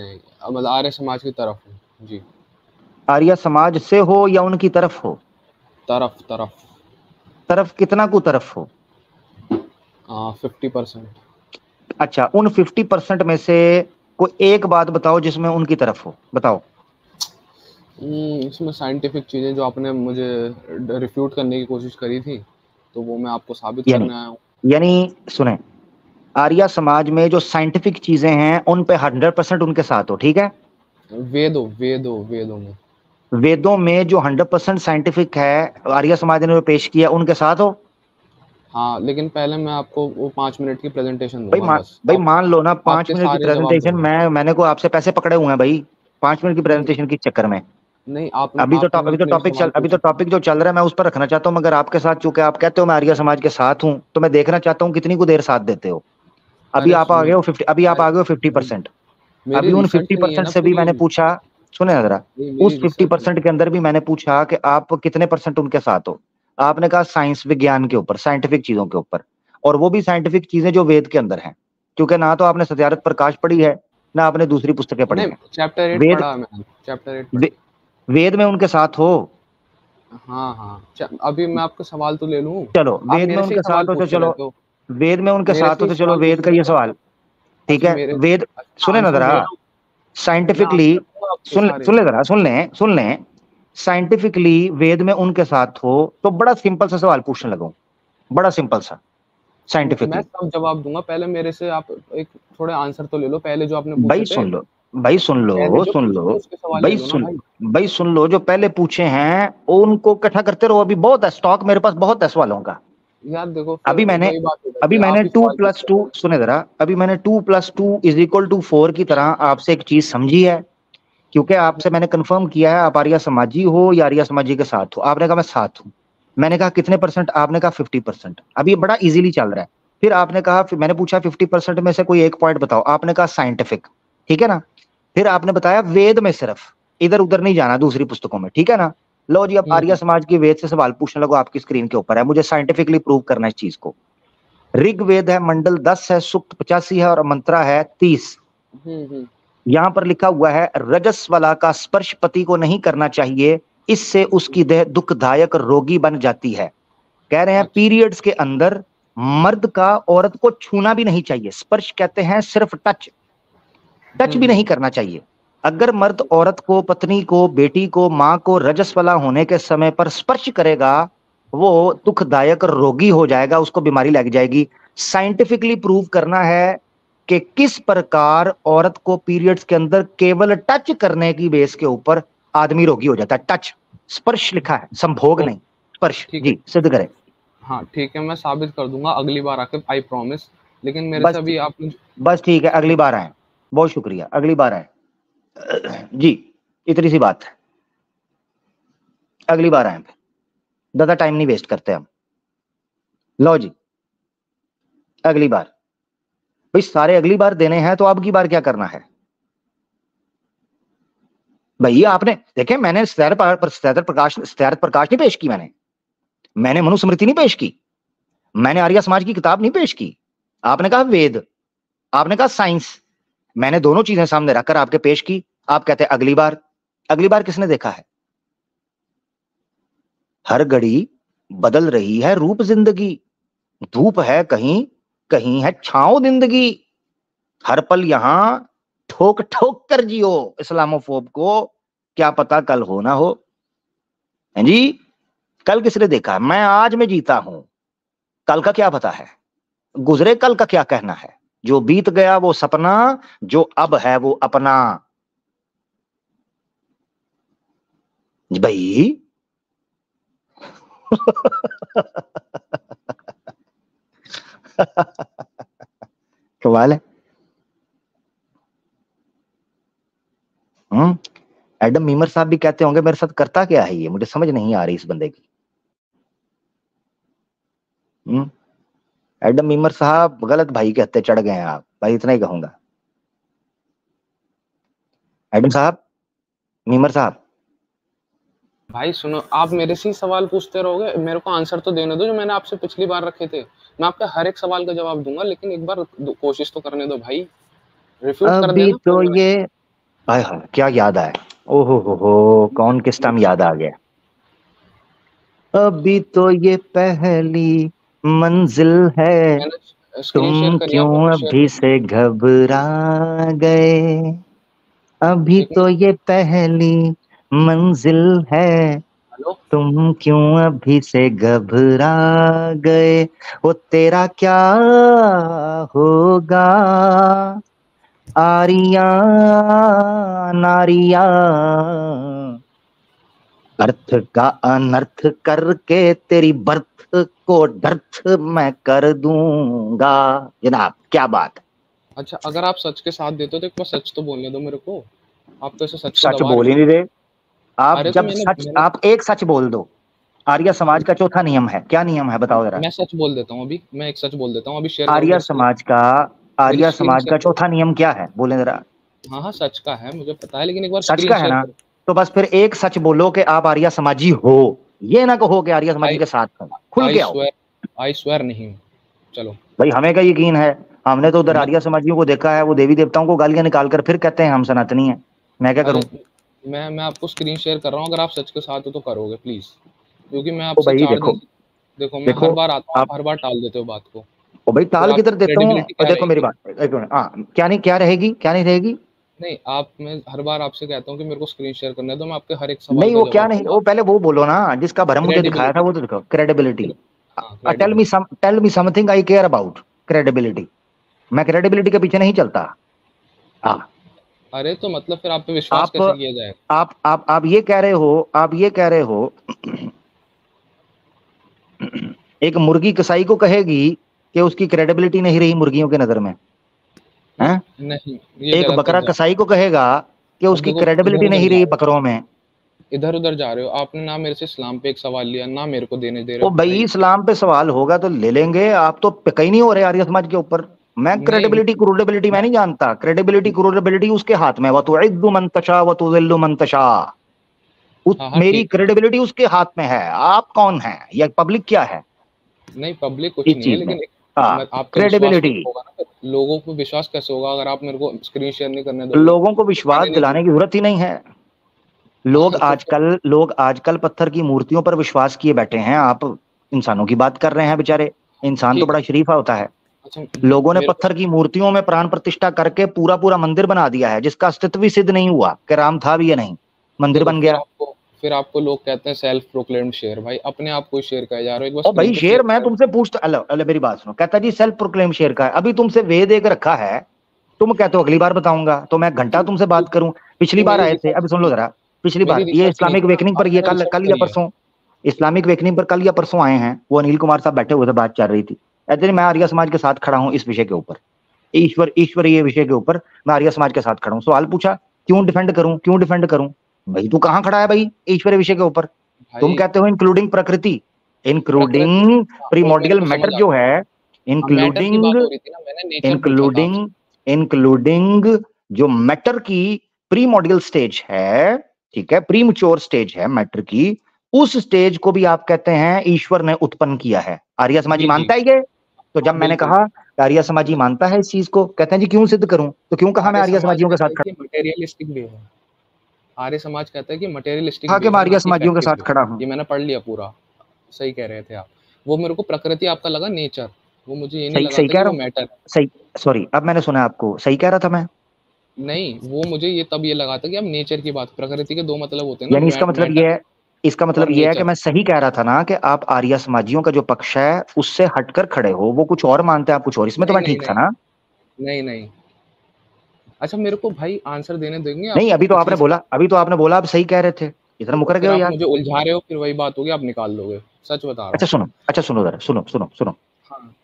मतलब आर्य समाज की तरफ हूँ जी। आर्या समाज से हो या उनकी तरफ हो? तरफ कितना को तरफ हो? 50%। अच्छा, उन 50% में से कोई एक बात बताओ जिसमें उनकी तरफ हो, बताओ। इसमें साइंटिफिक चीजें जो आपने मुझे रिफ्यूट करने की कोशिश करी थी, तो वो मैं आपको साबित करने आया हूँ। यानी सुने, आर्या समाज में जो साइंटिफिक चीजें हैं उन पे 100% उनके साथ हो, ठीक है। वेदों में जो 100% साइंटिफिक है, आर्या समाज ने पेश किया, उनके साथ हो। हाँ, लेकिन पहले मैं आपको वो 5 मिनट की प्रेजेंटेशन दूंगा। भाई मान लो ना 5 मिनट की प्रेजेंटेशन, मैंने को आपसे पैसे पकड़े हुए हैं भाई 5 मिनट की प्रेजेंटेशन के चक्कर में। नहीं, अभी तो टॉपिक जो चल रहा है मैं उस पर रखना चाहता हूँ। मगर आपके साथ चूंकि आप कहते हो मैं आर्या समाज के साथ हूँ, तो मैं देखना चाहता हूँ कितनी को देर साथ देते हो। अभी आप आ गए हो 50%। अभी उन 50% से भी मैंने पूछा, सुने जरा, उस 50% के अंदर भी मैंने पूछा कि आप कितने % उनके साथ हो। आपने कहा साइंस, विज्ञान के ऊपर, साइंटिफिक चीजों के ऊपर, और वो भी साइंटिफिक चीजें जो वेद के अंदर हैं। क्योंकि ना तो आपने सत्यार्थ प्रकाश पढ़ी है, ना आपने दूसरी पुस्तकें पढ़ी हैं। चैप्टर 8 पढ़ा मैंने, चैप्टर 8 वेद में उनके साथ हो। हाँ, अभी मैं आपका सवाल तो ले लूं। चलो, वेद में उनके साथ हो तो चलो, वेद में उनके साथ हो तो चलो, वेद का ये सवाल, ठीक है। वेद, सुने ना जरा, साइंटिफिकली सुन लें, साइंटिफिकली वेद में उनके साथ हो तो बड़ा सिंपल सा सवाल पूछने लगा, बड़ा सिंपल सा साइंटिफिकली। मैं सब जवाब दूंगा, पहले मेरे से आप एक थोड़े आंसर तो ले लो पहले जो आपने पूछे भाई। सुन लो, जो पहले पूछे हैं उनको इकट्ठा करते रहो। अभी बहुत है स्टॉक मेरे पास, बहुत है सवालों का। यार देखो, अभी मैंने 2+2 सुने जरा, अभी मैंने 2+2 = 4 की तरह आपसे एक चीज समझी है। क्योंकि आपसे मैंने कंफर्म किया है आप आर्या समाजी हो या आर्या समाजी के साथ हो। आपने कहा मैं साथ हूं। मैंने कहा कितने %? आपने कहा 50%। अभी ये बड़ा इजीली चल रहा है। फिर आपने कहा, मैंने पूछा 50% में से कोई एक पॉइंट बताओ। आपने कहा साइंटिफिक, ठीक है ना। फिर आपने बताया वेद में, सिर्फ इधर उधर नहीं जाना दूसरी पुस्तकों में, ठीक है ना। लो जी, अब आर्या समाज की वेद से सवाल पूछने लगो, आपकी स्क्रीन के ऊपर है। मुझे साइंटिफिकली प्रूव करना है इस चीज को। ऋग्वेद है, मंडल 10 है, सूक्त 85 है और मंत्रा है 30। यहां पर लिखा हुआ है, रजस वाला का स्पर्श पति को नहीं करना चाहिए, इससे उसकी देह दुखदायक रोगी बन जाती है। कह रहे हैं पीरियड्स के अंदर मर्द का औरत को छूना भी नहीं चाहिए। स्पर्श कहते हैं सिर्फ टच भी नहीं करना चाहिए। अगर मर्द औरत को, पत्नी को, बेटी को, माँ को रजस्वला होने के समय पर स्पर्श करेगा, वो दुखदायक रोगी हो जाएगा, उसको बीमारी लग जाएगी। साइंटिफिकली प्रूव करना है कि किस प्रकार औरत को पीरियड्स के अंदर केवल टच करने की बेस के ऊपर आदमी रोगी हो जाता है। टच, स्पर्श लिखा है, संभोग नहीं, स्पर्श। जी सिद्ध करें। हाँ ठीक है, मैं साबित कर दूंगा अगली बार आके, आई प्रॉमिस। लेकिन मेरे से अभी आप बस ठीक है, अगली बार आए। बहुत शुक्रिया, अगली बार आए जी, इतनी सी बात है, अगली बार आए, ज्यादा टाइम नहीं वेस्ट करते हम। लो जी, अगली बार भाई, सारे अगली बार देने हैं तो अब की बार क्या करना है भैया? आपने देखे, मैंने सत्यार्थ प्रकाश नहीं पेश की, मैंने मनुस्मृति नहीं पेश की, मैंने आर्य समाज की किताब नहीं पेश की। आपने कहा वेद, आपने कहा साइंस, मैंने दोनों चीजें सामने रखकर आपके पेश की। आप कहते हैं अगली बार। अगली बार किसने देखा है? हर घड़ी बदल रही है रूप जिंदगी, धूप है कहीं, कहीं है छांव जिंदगी। हर पल यहां ठोक ठोक कर जियो, इस्लामोफोब को क्या पता कल हो ना हो। हैं जी, कल किसने देखा? मैं आज में जीता हूं, कल का क्या पता है, गुजरे कल का क्या कहना है। जो बीत गया वो सपना, जो अब है वो अपना। भाई कमाल है। एडम मीमर साहब भी कहते होंगे मेरे साथ करता क्या है ये, मुझे समझ नहीं आ रही इस बंदे की। एडम मीमर साहब गलत भाई कहते चढ़ गए हैं आप भाई, इतना ही कहूंगा। एडम साहब, मीमर साहब, भाई सुनो, आप मेरे से ही सवाल पूछते रहोगे, मेरे को आंसर तो देने दो जो मैंने आपसे पिछली बार रखे थे। मैं आपके हर एक सवाल का जवाब दूंगा, लेकिन एक बार कोशिश तो करने दो भाई, रिफ्यूज कर देना। अभी तो ये हाय हाय क्या याद आया, ओहो हो, कौन किस टाइम याद आ गया। अभी तो ये पहली मंजिल है, तुम क्यों अभी से घबरा गए। अभी तो ये पहली मंजिल है, तुम क्यों अभी से घबरा गए। वो तेरा क्या होगा आरिया नारिया, अर्थ का अनर्थ करके तेरी बर्थ को डर्थ मैं कर दूंगा। जनाब क्या बात है। अच्छा, अगर आप सच के साथ देते हो तो एक बार सच तो बोलने दो मेरे को। आप तो ऐसे सच बोल ही नहीं रहे आप। जब सच, आप एक सच बोल दो। आर्य समाज का चौथा नियम है, क्या नियम है बताओ जरा। मैं सच बोल देता हूँ अभी, मैं एक सच बोल देता हूँ अभी, शेयर आर्य समाज का चौथा नियम क्या है, बोले जरा। हाँ सच का है, मुझे पता है, लेकिन एक बार सच का है ना, तो बस फिर एक सच बोलो कि आप आर्य समाजी हो, ये ना कहो कि आर्य समाजी के साथ हो। खुल के आओ। आई स्वेयर नहीं। चलो भाई, हमें क्या यकीन है, हमने तो उधर आर्य समाजियों को देखा है, वो देवी देवताओं को गालियां निकाल कर फिर कहते हैं हम सनातनी हैं। मैं क्या करूं? मैं आपको स्क्रीन शेयर कर रहा हूं, अगर आप सच के साथ हो तो करोगे प्लीज, क्योंकि मैं आपसे 4 दिन देखो मैं हर बार आता हूं, हर बार टाल देते हो बात को। ओ भाई, टाल किधर देता हूं? देखो मेरी बात, एक मिनट। क्या नहीं, क्या रहेगी, क्या नहीं रहेगी? नहीं, आप, मैं हर बार आपसे कहता हूं कि मेरे को स्क्रीन शेयर करना है, तो मैं आपके हर एक सवाल नहीं, वो क्या नहीं, वो पहले वो बोलो ना जिसका भरम मुझे दिखाया था, वो तो दिखाओ। Credibility. Tell me something I care about credibility. मैं क्रेडिबिलिटी के पीछे नहीं चलता। अरे तो मतलब फिर आप पे विश्वास कैसे किया जाएगा? आप ये कह रहे हो एक मुर्गी कसाई को कहेगी कि उसकी क्रेडिबिलिटी नहीं रही मुर्गियों के नजर में, हैं? नहीं, एक बकरा कसाई को कहेगा कि उसकी क्रेडिबिलिटी नहीं रही बकरों में। इधर उधर जा रहे हो, आपने ना मेरे से इस्लाम पे एक सवाल लिया, ना मेरे को देने दे रहे हो। भाई इस्लाम पे सवाल होगा तो ले लेंगे, आप तो कहीं नहीं हो रहे आर्य समाज के ऊपर। मैं क्रेडिबिलिटी मैं नहीं जानता। क्रेडिबिलिटी उसके हाथ में, वतुइद्दु मन तशा वतुज़िल्लु मन तशा। मेरी क्रेडिबिलिटी उसके हाथ में है। आप कौन हैं या पब्लिक क्या है? नहीं, पब्लिक कुछ नहीं है, लेकिन आप क्रेडिबिलिटी, लोगों को विश्वास कैसे होगा अगर आप मेरे को स्क्रीन शेयर नहीं करने दोगे? लोगों को विश्वास दिलाने की जरूरत ही नहीं है। लोग आजकल पत्थर की मूर्तियों पर विश्वास किए बैठे हैं। आप इंसानों की बात कर रहे हैं, बेचारे इंसान तो ठीक बड़ा शरीफा होता है। अच्छा लोगों ने मेरे पत्थर की मूर्तियों में प्राण प्रतिष्ठा करके पूरा पूरा मंदिर बना दिया है, जिसका अस्तित्व भी सिद्ध नहीं हुआ कि राम था भी या नहीं, मंदिर देखो बन गया। फिर आपको लोग कहते हैं सेल्फ प्रोक्लेम्ड शेर। भाई अपने आप को शेर कहे जा रहे हो, एक बार और भाई स्क्रीन पे शेर, चेक मैं कर। तुमसे पूछता, अल्लाह मेरी बात सुनो, कहता जी सेल्फ प्रोक्लेम शेर का है, अभी तुमसे वेद एक रखा है, तुम कहते हो अगली बार बताऊंगा, तो मैं घंटा तुमसे बात करूं। पिछली ये बार मेरी आए थे, रिसर्च अभी सुन लो नहीं है, जरा, पिछली मेरी बार ये रिसर्च नहीं इस्लामिक है, वेकनिंग पर, ये आपने कल रिसर्च कल या करी है। परसों, इस्लामिक वेकनिंग पर कल या परसों आए हैं, वो अनिल कुमार साहब बैठे हुए थे, बात चल रही थी। ऐसे मैं आर्य समाज के साथ खड़ा हूं इस विषय के ऊपर, ईश्वरीय विषय के ऊपर मैं आर्य समाज के साथ खड़ा हूं। सवाल पूछा क्यों डिफेंड करूं, क्यों डिफेंड करूं? भाई तू कहां खड़ा है भाई ईश्वरीय विषय के ऊपर? तुम भाई कहते हो इंक्लूडिंग प्रकृति, प्रकृति, इंक्लूडिंग हाँ, वो मेरे प्रीमोर्डियल को मैटर समझ जो आता है। है, हाँ, मैटर की इंक्लूडिंग बात हो रही थी ना, मैंने नेचर पूछा था आपसे। इंक्लूडिंग इंक्लूडिंग जो मैटर की प्रीमोर्डियल स्टेज है, ठीक है, प्रीमच्योर स्टेज है मैटर की, उस स्टेज को भी आप कहते हैं ईश्वर ने उत्पन्न किया है। आर्य समाजी जी, जी। मानता है ये? तो जब हाँ, मैंने बिल्कुल। कहा कि आर्य समाजी मानता है इस चीज को, कहते हैं जी क्यों सिद्ध करूं, तो क्यों कहा मैं आर्य आर्य समाज समाजियों के कहता साथ है खड़ा? कि मटेरियलिस्टिक भी है। आर्य समाज कहता है कि कहा मटेरियलिस्टिक भी कि मैं है, ना आर्य कि समाजियों के इफेक्टिव साथ भी। खड़ा हूं। ये मैंने पढ़ लिया पूरा। सही कह रहे थे आप। वो मेरे को प्रकृति आपका लगा नेचर, वो मुझे ये नहीं सही लगा सही था कह कि रहा वो हूं, मैटर। सही, सॉरी, अब मैंने सुना आपको, सही कह रहा था मैं? नहीं, वो मुझे ये तब ये लगा था कि अब नेचर की बात, प्रकृति के दो मतलब होते हैं यानी ना, मैटर इसका और मतलब ये है कि नेचर। मैं सही कह रहा था ना कि आप आर्य समाजियों का जो पक्ष है उससे हटकर खड़े हो, वो कुछ और मानते हैं, आप कुछ और, इसमें तो नहीं, मैं नहीं, ठीक था नहीं, ना? नहीं, नहीं। अच्छा मेरे को भाई आंसर देने देंगे आप? नहीं, पिछली अभी तो आपने बोला आप सही कह रहे थे, इतना देखो मुकर गए फिर हो आप यार। मुझे उलझा रहे हो, फिर वही बात होगी, आप निकाल दोगे। सच बता रहा हूँ। अच्छा सुनो जरा, सुनो सुनो सुनो। हाँ,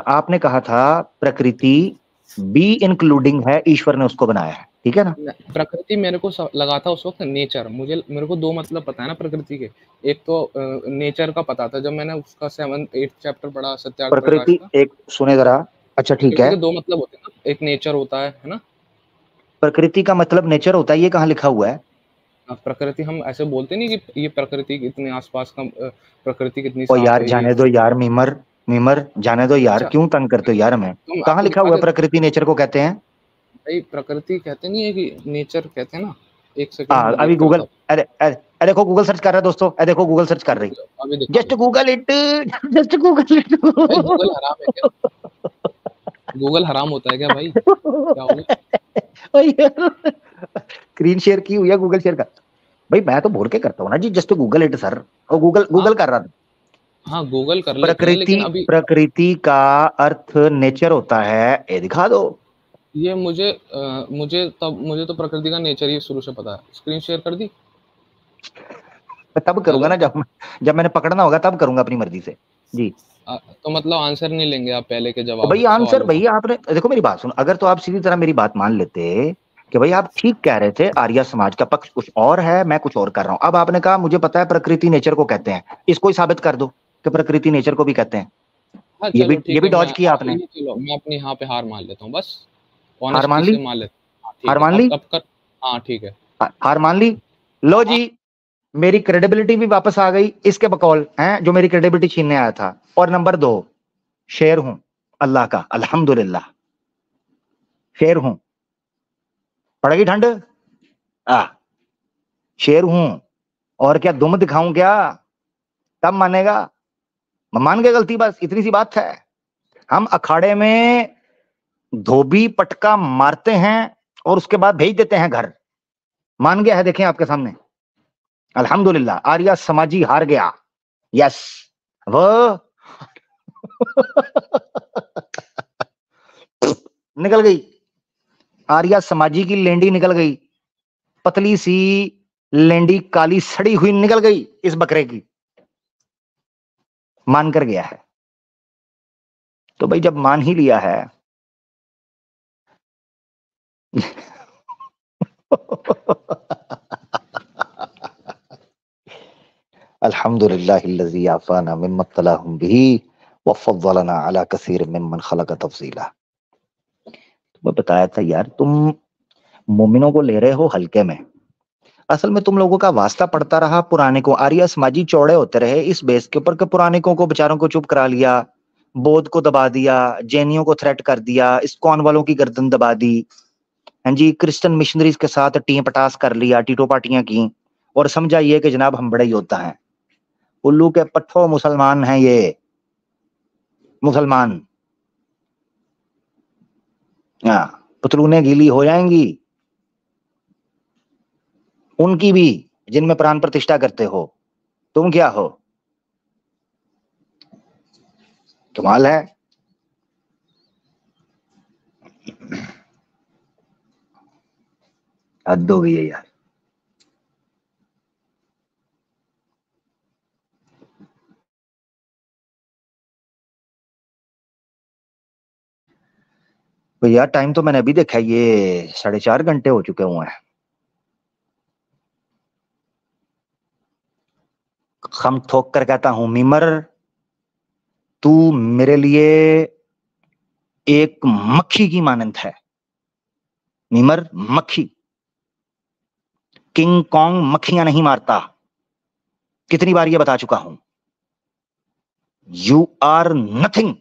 आपने कहा था प्रकृति भी इंक्लूडिंग है, ईश्वर ने उसको बनाया है, ठीक है ना? प्रकृति मेरे को लगा था उस वक्त नेचर। मेरे को दो मतलब पता है ना प्रकृति के। एक तो नेचर का पता था जब मैंने उसका 7th 8th चैप्टर पढ़ा सत्यार्थ प्रकाश प्रकृति का। एक, सुने जरा, अच्छा ठीक प्रकृति है, के दो मतलब होते हैं ना, एक नेचर होता है ना। प्रकृति का मतलब नेचर होता है, ये कहाँ लिखा हुआ है? प्रकृति हम ऐसे बोलते नहीं कि ये प्रकृति कितने आसपास का, प्रकृति कितनी ओ साफ यार है ये। जाने दो यार, मीमर, जाने दो यार, अच्छा, क्यों तंग करते हो यार हमें? तो मैं कहाँ आपको लिखा दिखा हुआ है देता हूँ। प्रकृति नेचर को कहते हैं? भाई प्रकृति कहते नहीं है कि नेचर कहते हैं ना। एक सेकंड मैं अभी देख के गूगल, बताता अरे अरे अरे देखो गूगल सर्च कर रहा है दोस्तों, अरे देखो गूगल सर्च कर हूँ, रही, अभी दिखा जस्ट देता हूँ। Google it, just Google it. भाई गूगल हराम है क्या? गूगल हराम होता है क्या भाई? क्या हो गया? स्क्रीन शेयर की हुई है गूगल शेयर का? भाई मैं तो बोल के करता हूँ ना जी, जस्ट गूगल इट सर, और गूगल हाँ, गूगल कर रहा था। हाँ, गूगल कर लेते हैं लेकिन अभी प्रकृति का अर्थ नेचर होता है, ये दिखा दो। ये मुझे तो प्रकृति का नेचर ही शुरू से पता है। स्क्रीन शेयर कर दी? तब करूंगा हेलो। ना जब मैंने पकड़ना होगा, तब करूंगा अपनी मर्जी से जी। तो मतलब आंसर नहीं लेंगे आप पहले के तो जवाब भाई आंसर, सवालों का? भाई आपने देखो मेरी बात सुनो, अगर तो आप सीधी तरह मेरी बात मान लेते कि भाई आप ठीक कह रहे थे, आर्य समाज का पक्ष कुछ और है, मैं कुछ और कर रहा हूं, अब आपने कहा मुझे पता है प्रकृति नेचर को कहते हैं, इसको ही साबित कर दो कि प्रकृति नेचर को भी कहते हैं। हाँ ये चलो भी ठीक है, डॉज किया आपने। चलो मैं अपनी यहाँ पे हार मान लेता हूँ बस। हार मान ऑनेस्टी ली, से मान लेता हूँ। हाँ हार ठीक है, मान ली, अब कर। हाँ ठीक है। हार मान ली। लो हाँ, जी, मेरी क्रेडिबिलिटी भी वापस आ गई इसके बकौल हैं जो मेरी क्रेडिबिलिटी छीनने आया था। और नंबर 2, शेर हूं अल्लाह का, अल्हम्दुलिल्लाह शेर हूं। पड़ेगी ठंड, आ शेर हूं, और क्या दुम दिखाऊं क्या? तब मानेगा। मान गए गलती, बस इतनी सी बात है। हम अखाड़े में धोबी पटका मारते हैं और उसके बाद भेज देते हैं घर। मान गया है, देखें आपके सामने, अल्हम्दुलिल्लाह आर्या समाजी हार गया। यस, वो निकल गई, आर्या समाजी की लेंडी निकल गई, पतली सी लेंडी काली सड़ी हुई निकल गई इस बकरे की, मान कर गया है। तो भाई जब मान ही लिया है अल्हम्दुलिल्लाहिल्लज़ी आफ़ाना मिम्मा इब्तलाहुम बिही व फ़द्दलना अला कसीर मिम्मन खलक़ तफ़ज़ीला। तुम्हें बताया था यार, तुम मोमिनों को ले रहे हो हल्के में। असल में तुम लोगों का वास्ता पड़ता रहा पुरानिकों, आर्य समाजी चौड़े होते रहे इस बेस के ऊपर कि पुरानिकों को बेचारों को चुप करा लिया, बौद्ध को दबा दिया, जैनियों को थ्रेट कर दिया, इस्कॉन वालों की गर्दन दबा दी, हाँ जी, क्रिश्चियन मिशनरीज के साथ टीम पटास कर लिया, टीटो पार्टियां की, और समझा ये कि जनाब हम बड़े योद्धा हैं। उल्लू के पट्ठो मुसलमान हैं ये, मुसलमान, पुतलूने गीली हो जाएंगी उनकी भी, जिनमें प्राण प्रतिष्ठा करते हो। तुम क्या हो? कमाल है। हद हो गई है यार। तो यार टाइम तो मैंने अभी देखा, ये 4.5 घंटे हो चुके हुए हैं। खम ठोक कर कहता हूं मीमर, तू मेरे लिए एक मक्खी की मानंद है। मीमर मक्खी, किंग कॉन्ग मक्खियां नहीं मारता, कितनी बार ये बता चुका हूं। यू आर नथिंग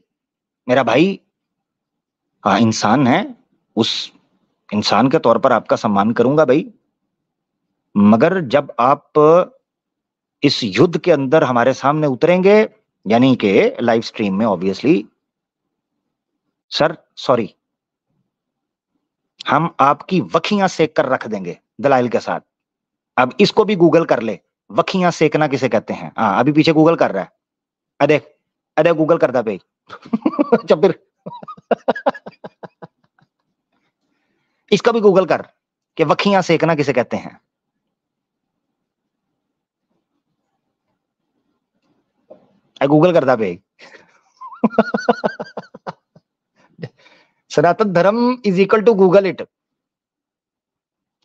मेरा भाई। हाँ इंसान है, उस इंसान के तौर पर आपका सम्मान करूंगा भाई, मगर जब आप इस युद्ध के अंदर हमारे सामने उतरेंगे, यानी कि लाइव स्ट्रीम में, ऑब्वियसली सर सॉरी, हम आपकी वखियां सेक कर रख देंगे दलाइल के साथ। अब इसको भी गूगल कर ले, वखियां सेकना किसे कहते हैं। हाँ अभी पीछे गूगल कर रहा है, अरे अरे गूगल कर दा भाई। जब फिर इसका भी गूगल कर कि वखियां सेकना किसे कहते हैं। गूगल कर दा भाई। Sanatan Dharma is equal to Google it.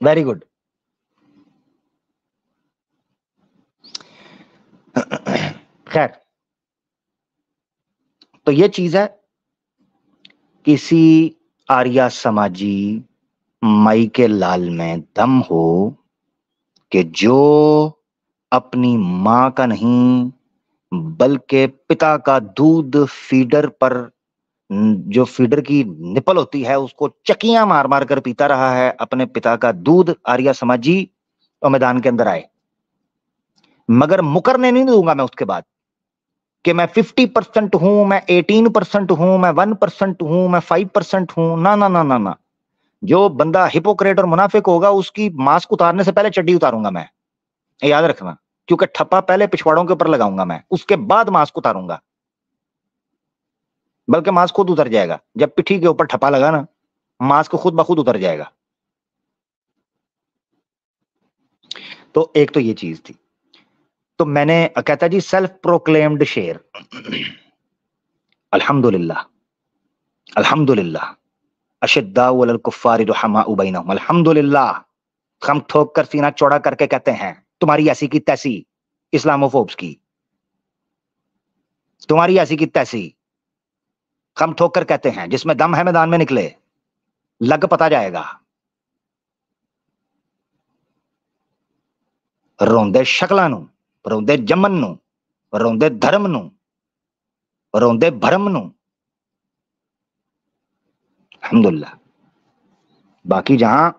Very good. खैर, तो ये चीज है, किसी आर्या समाजी माई के लाल में दम हो कि जो अपनी मां का नहीं बल्कि पिता का दूध फीडर पर, जो फीडर की निपल होती है उसको चकियां मार मार कर पीता रहा है अपने पिता का दूध, आर्या समाजी और मैदान के अंदर आए। मगर मुकरने नहीं दूंगा मैं उसके बाद कि मैं 50% हूं, मैं 18% हूं, मैं 1% हूं, मैं 5% हूं। ना ना ना ना ना, जो बंदा हिपोक्रेट और मुनाफिक होगा उसकी मास्क उतारने से पहले चड्डी उतारूंगा मैं, याद रखना। क्योंकि ठप्पा पहले पिछवाड़ों के ऊपर लगाऊंगा मैं, उसके बाद मास्क उतारूंगा। बल्कि मास्क खुद उतर जाएगा जब पिठी के ऊपर ठप्पा लगा ना, मास्क खुद ब खुद उतर जाएगा। तो एक तो ये चीज थी। तो मैंने कहता जी सेल्फ प्रोक्लेम्ड शेर, अल्हम्दुलिल्लाह अल्हम्दुलिल्लाह, अशिद्दाउ अलल कुफ्फारि रुहमाउ बैनहुम, अल्हम्दुलिल्लाह। हम ठोक कर सीना चौड़ा करके कहते हैं तुम्हारी ऐसी की तैसी इस्लामोफोब्स की, तुम्हारी ऐसी की तैसी। हम ठोक कर कहते हैं जिसमें दम है मैदान में निकले, लग पता जाएगा। रोंदे शकलां नूं, रोंदे जमन नूं, रोंदे धर्म नूं, रोंदे भरम नूं। अल्हम्दुलिल्लाह। बाकी जहां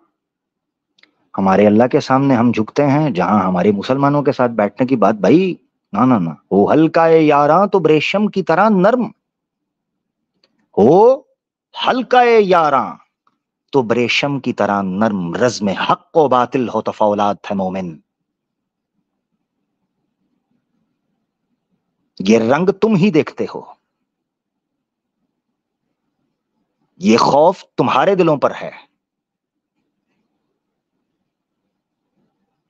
हमारे अल्लाह के सामने हम झुकते हैं, जहां हमारे मुसलमानों के साथ बैठने की बात, भाई ना ना ना, वो हल्का है यारा तो रेशम की तरह नर्म हो, हल्का है यारा तो रेशम की तरह नर्म, रज़्म हक व बातिल हो तो फौलाद है मोमिन। ये रंग तुम ही देखते हो, ये खौफ तुम्हारे दिलों पर है,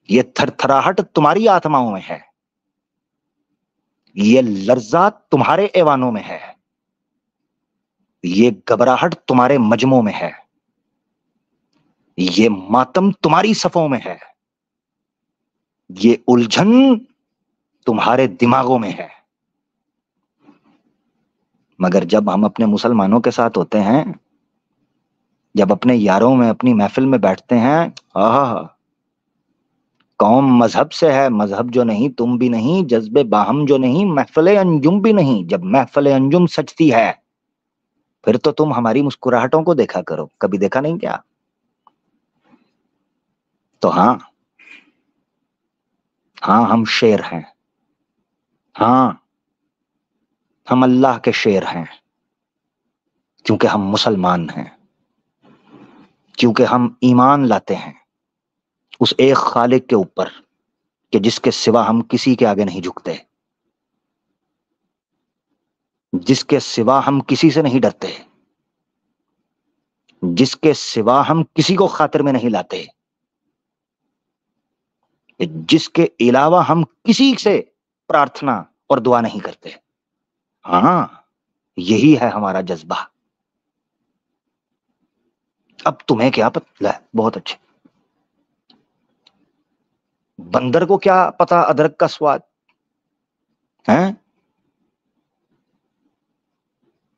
ये थरथराहट तुम्हारी आत्माओं में है, ये लर्जा तुम्हारे ऐवानों में है, ये घबराहट तुम्हारे मजमों में है, ये मातम तुम्हारी सफों में है, ये उलझन तुम्हारे दिमागों में है। मगर जब हम अपने मुसलमानों के साथ होते हैं, जब अपने यारों में अपनी महफिल में बैठते हैं, आहा, कौम मजहब से है, मजहब जो नहीं तुम भी नहीं, जज्बे बाहम जो नहीं, महफिल अंजुम भी नहीं। जब महफिल अंजुम सजती है फिर तो तुम हमारी मुस्कुराहटों को देखा करो, कभी देखा नहीं क्या? तो हाँ हाँ, हम शेर हैं। हाँ हम अल्लाह के शेर हैं, क्योंकि हम मुसलमान हैं, क्योंकि हम ईमान लाते हैं उस एक खालिक के ऊपर कि जिसके सिवा हम किसी के आगे नहीं झुकते, जिसके सिवा हम किसी से नहीं डरते, जिसके सिवा हम किसी को खातिर में नहीं लाते, जिसके अलावा हम किसी से प्रार्थना और दुआ नहीं करते। हाँ, यही है हमारा जज्बा। अब तुम्हें क्या पता? बहुत अच्छे। बंदर को क्या पता अदरक का स्वाद है?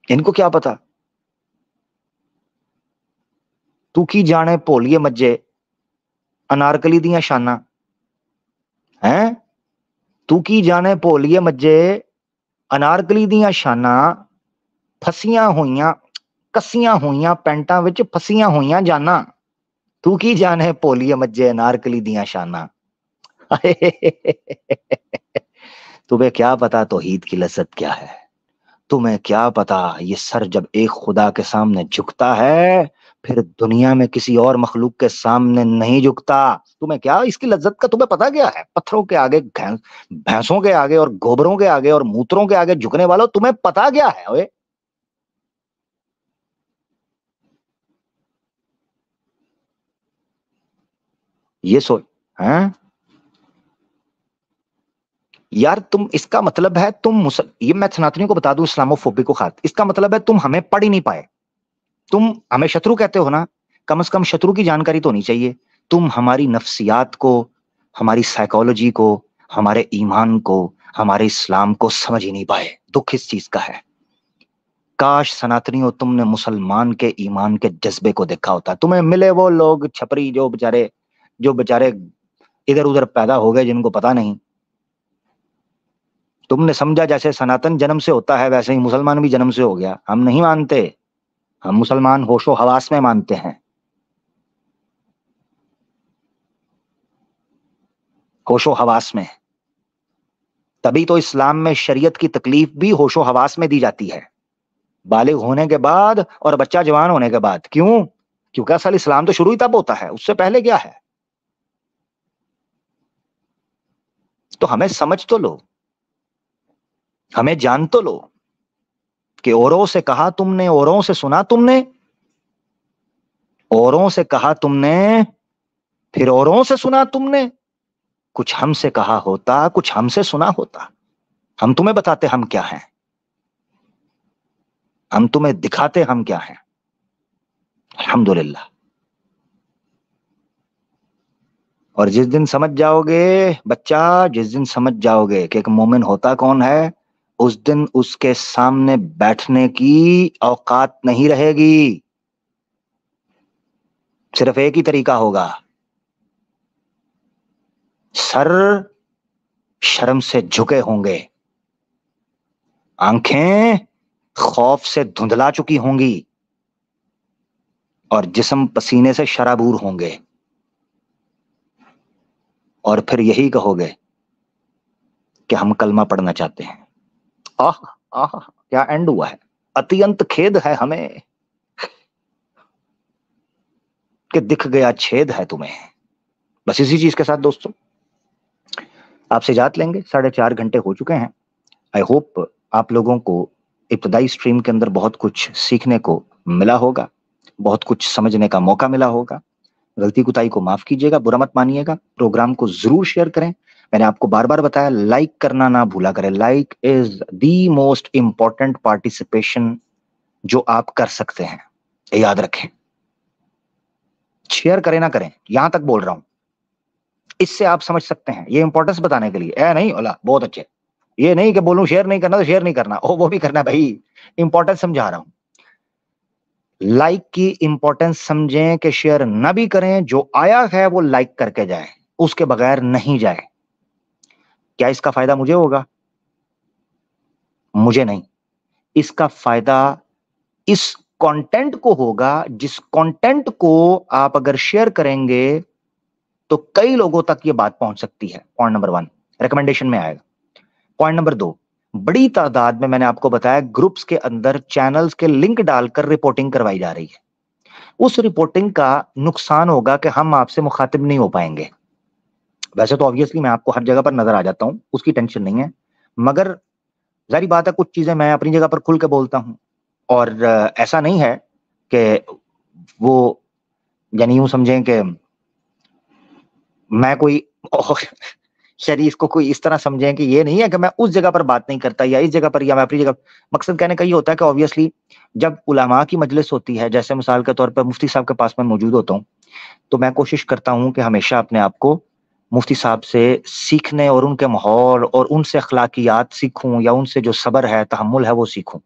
इनको क्या पता? तू की जाने भोलिए मज्जे अनारकली दियां शाना हैं? तू की जाने भोलिए मज्जे अनारकली दियां शाना, फसियां हुईयां कसियां हुईयां पैंटां विच फसियां हुईयां जाना। तू की जाने भोलिए मज्जे अनारकली दियां शाना। तुम्हें क्या पता तौहीद की लज्जत क्या है? तुम्हें क्या पता ये सर जब एक खुदा के सामने झुकता है फिर दुनिया में किसी और मखलूक के सामने नहीं झुकता। तुम्हें क्या इसकी लज्जत का तुम्हें पता क्या है? पत्थरों के आगे, भैंसों के आगे और गोबरों के आगे और मूत्रों के आगे झुकने वालों, तुम्हें पता क्या है? ओए ये सोच हैं यार, तुम इसका मतलब है तुम ये मैं सनातनियों को बता दूं, इस्लामोफोबिक को खात, इसका मतलब है तुम हमें पढ़ ही नहीं पाए। तुम हमें शत्रु कहते हो ना, कम से कम शत्रु की जानकारी तो होनी चाहिए। तुम हमारी नफ्सियात को, हमारी साइकोलॉजी को, हमारे ईमान को, हमारे इस्लाम को समझ ही नहीं पाए। दुख इस चीज का है। काश सनातनियों तुमने मुसलमान के ईमान के जज्बे को देखा होता। तुम्हें मिले वो लोग छपरी जो बेचारे इधर उधर पैदा हो गए, जिनको पता नहीं। तुमने समझा जैसे सनातन जन्म से होता है वैसे ही मुसलमान भी जन्म से हो गया। हम नहीं मानते, हम मुसलमान होशो हवास में मानते हैं। होशो हवास में। तभी तो इस्लाम में शरीयत की तकलीफ भी होशो हवास में दी जाती है, बालिग होने के बाद और बच्चा जवान होने के बाद। क्यों? क्योंकि असल इस्लाम तो शुरू ही तब होता है, उससे पहले क्या है? तो हमें समझ तो लो, हमें जान तो लो कि औरों से कहा तुमने, औरों से सुना तुमने, औरों से कहा तुमने, फिर औरों से सुना तुमने। कुछ हमसे कहा होता, कुछ हमसे सुना होता। हम तुम्हें बताते हम क्या हैं, हम तुम्हें दिखाते हम क्या हैं। अल्हम्दुलिल्लाह। और जिस दिन समझ जाओगे बच्चा, जिस दिन समझ जाओगे कि एक मोमिन होता कौन है, उस दिन उसके सामने बैठने की औकात नहीं रहेगी। सिर्फ एक ही तरीका होगा, सर शर्म से झुके होंगे, आंखें खौफ से धुंधला चुकी होंगी और जिस्म पसीने से शराबूर होंगे। और फिर यही कहोगे कि हम कलमा पढ़ना चाहते हैं। आह आह, क्या एंड हुआ है। अत्यंत खेद है हमें कि दिख गया छेद है तुम्हें। बस इसी चीज के साथ दोस्तों आपसे इजाजत लेंगे। 4.5 घंटे हो चुके हैं। आई होप आप लोगों को इब्तदाई स्ट्रीम के अंदर बहुत कुछ सीखने को मिला होगा, बहुत कुछ समझने का मौका मिला होगा। गलती कुताई को माफ कीजिएगा, बुरा मत मानिएगा। प्रोग्राम को जरूर शेयर करें। मैंने आपको बार बार बताया, लाइक करना ना भूला करें। Like is the most important participation जो आप कर सकते हैं, याद रखें। शेयर करें ना करें, यहां तक बोल रहा हूं, इससे आप समझ सकते हैं। ये इंपॉर्टेंस बताने के लिए ए नहीं ओला, बहुत अच्छे। ये नहीं कि बोलूं शेयर नहीं करना तो शेयर नहीं करना, ओ वो भी करना भाई। इंपॉर्टेंस समझा रहा हूं। लाइक की इंपॉर्टेंस समझें कि शेयर ना भी करें, जो आया है वो लाइक करके जाए, उसके बगैर नहीं जाए। क्या इसका फायदा मुझे होगा? मुझे नहीं। इसका फायदा इस कंटेंट को होगा, जिस कंटेंट को आप अगर शेयर करेंगे तो कई लोगों तक ये बात पहुंच सकती है। पॉइंट नंबर 1 रिकमेंडेशन में आएगा। पॉइंट नंबर 2, बड़ी तादाद में, मैंने आपको बताया, ग्रुप्स के अंदर चैनल्स के लिंक डालकर रिपोर्टिंग करवाई जा रही है। उस रिपोर्टिंग का नुकसान होगा कि हम आपसे मुखातिब नहीं हो पाएंगे। वैसे तो ऑब्वियसली मैं आपको हर जगह पर नजर आ जाता हूं, उसकी टेंशन नहीं है, मगर जारी बात है कुछ चीजें मैं अपनी जगह पर खुल के बोलता हूं, और ऐसा नहीं है कि वो, यानी यूं समझें कि मैं कोई शरीफ को कोई इस तरह समझें कि ये नहीं है कि मैं उस जगह पर बात नहीं करता या इस जगह पर या मैं अपनी जगह। मकसद कहने का ये होता है कि ऑब्वियसली जब उलमा की मजलिस होती है, जैसे मिसाल के तौर पर मुफ्ती साहब के पास मैं मौजूद होता हूँ, तो मैं कोशिश करता हूँ कि हमेशा अपने आप को मुफ्ती साहब से सीखने और उनके माहौल और उनसे अखलाकियात सीखूं, या उनसे जो सब्र है, तहम्मुल है, वो सीखूं।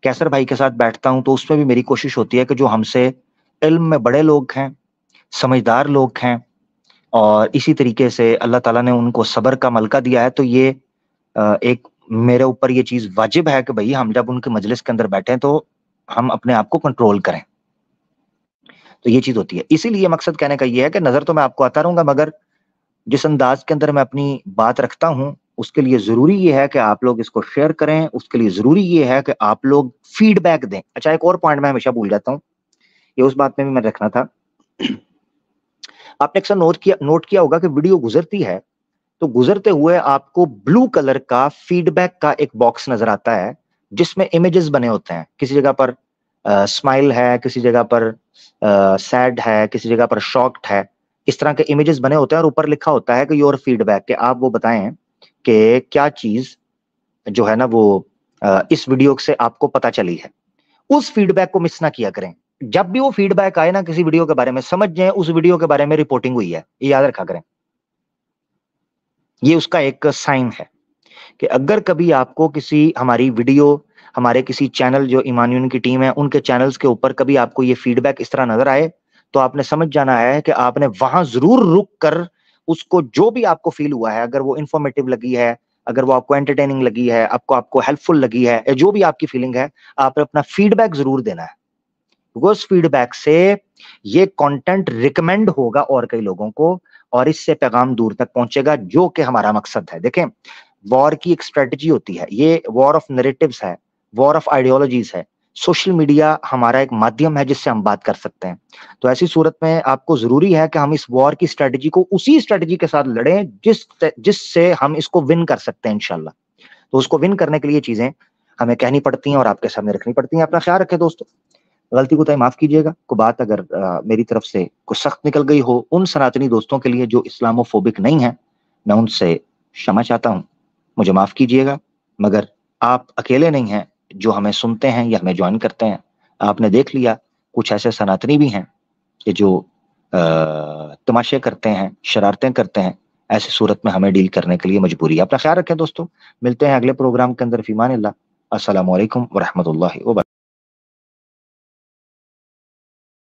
कैसर भाई के साथ बैठता हूं तो उसमें भी मेरी कोशिश होती है कि जो हमसे इल्म में बड़े लोग हैं, समझदार लोग हैं, और इसी तरीके से अल्लाह ताला ने उनको सब्र का मलका दिया है, तो ये एक मेरे ऊपर ये चीज वाजिब है कि भाई हम जब उनके मजलिस के अंदर बैठे तो हम अपने आप को कंट्रोल करें। तो ये चीज होती है। इसीलिए मकसद कहने का ये है कि नजर तो मैं आपको आता रहूंगा, मगर जिस अंदाज के अंदर मैं अपनी बात रखता हूं उसके लिए जरूरी ये है कि आप लोग इसको शेयर करें, उसके लिए जरूरी ये है कि आप लोग फीडबैक दें। अच्छा, एक और पॉइंट मैं हमेशा भूल जाता हूं, ये उस बात में भी मैं रखना था। आपने अक्सर नोट किया होगा कि वीडियो गुजरती है तो गुजरते हुए आपको ब्लू कलर का फीडबैक का एक बॉक्स नजर आता है जिसमें इमेजेस बने होते हैं। किसी जगह पर स्माइल है, किसी जगह पर सैड है, किसी जगह पर शॉक्ड है, इस तरह के इमेजेस बने होते हैं, और ऊपर लिखा होता है कि योर फीडबैक, कि आप वो बताएं कि क्या चीज जो है ना वो इस वीडियो से आपको पता चली है। उस फीडबैक को मिस ना किया करें। जब भी वो फीडबैक आए ना किसी वीडियो के बारे में, समझ जाए उस वीडियो के बारे में रिपोर्टिंग हुई है, ये याद रखा करें। ये उसका एक साइन है कि अगर कभी आपको किसी हमारी वीडियो, हमारे किसी चैनल जो ईमान यूनियन की टीम है उनके चैनल्स के ऊपर कभी आपको ये फीडबैक इस तरह नजर आए, तो आपने समझ जाना है कि आपने वहां जरूर रुक कर उसको, जो भी आपको फील हुआ है, अगर वो इंफॉर्मेटिव लगी है, अगर वो आपको एंटरटेनिंग लगी है, आपको हेल्पफुल लगी है, जो भी आपकी फीलिंग है, आपने अपना फीडबैक जरूर देना है। उस फीडबैक से ये कंटेंट रिकमेंड होगा और कई लोगों को, और इससे पैगाम दूर तक पहुंचेगा, जो कि हमारा मकसद है। देखें, वॉर की एक स्ट्रेटजी होती है, ये वॉर ऑफ नैरेटिव्स है, वॉर ऑफ आइडियोलॉजीज है। सोशल मीडिया हमारा एक माध्यम है जिससे हम बात कर सकते हैं। तो ऐसी सूरत में आपको जरूरी है कि हम इस वॉर की स्ट्रेटजी को उसी स्ट्रेटजी के साथ लड़ें जिससे हम इसको विन कर सकते हैं इंशाल्लाह। तो उसको विन करने के लिए चीजें हमें कहनी पड़ती हैं और आपके सामने रखनी पड़ती हैं। अपना ख्याल रखें दोस्तों, गलती को माफ कीजिएगा, को बात अगर मेरी तरफ से कुछ सख्त निकल गई हो, उन सनातनी दोस्तों के लिए जो इस्लामोफोबिक नहीं है, मैं उनसे क्षमा चाहता हूं, मुझे माफ कीजिएगा। मगर आप अकेले नहीं हैं जो हमें सुनते हैं या हमें ज्वाइन करते हैं। आपने देख लिया कुछ ऐसे सनातनी भी हैं कि जो तमाशे करते हैं, शरारतें करते हैं। ऐसी सूरत में हमें डील करने के लिए मजबूरी है। अपना ख्याल रखें दोस्तों, मिलते हैं अगले प्रोग्राम के अंदर। फीमान अल्लाह, अस्सलामु अलैकुम व रहमतुल्लाहि व बरकातहू।